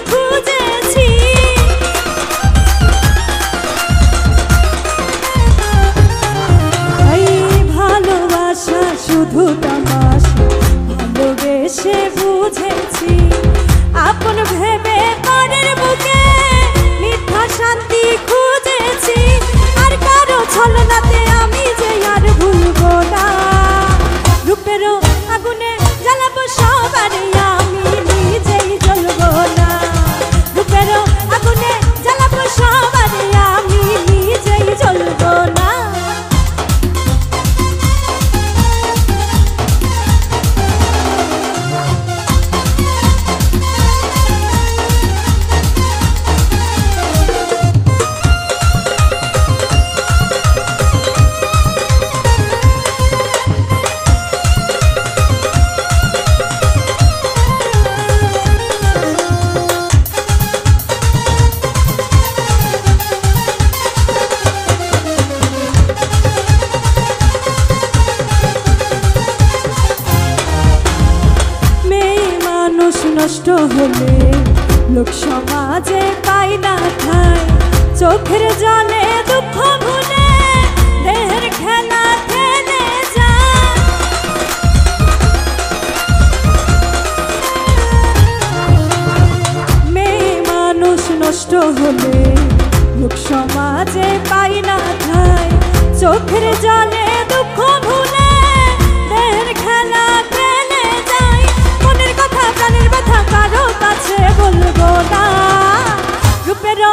খুঁজেছি। এই ভালোবাসা শুধু তামাশা, ভালোবেসে বুঝেছি। আপন ভেবে পরের বুকে মিথ্যা শান্তি খুঁজেছি। আর কারো ছলনাতে আমি যে আর ভুলবো না। রূপেরও আগুনে জ্বালাবো সবারে, আমি নিজেই জ্বলবো না। রূপেরও আগুনে জ্বালাবো সবারে, আমি নিজেই জ্বলবো না। নষ্ট হলে লোক সমাজে পাই না ঠাই। চোখের জলে দুঃখ ভুলে দেহের খেলা খেলে যায়। মেয়ে মানুষ নষ্ট হলে লোক সমাজে পাই না ঠাই। চোখের জলে দুঃখ ভুলে দেহের খেলা খেলে যায়। মনের কথা প্রাণের ব্যথা কারো কাছে বলবো না। রূপেরও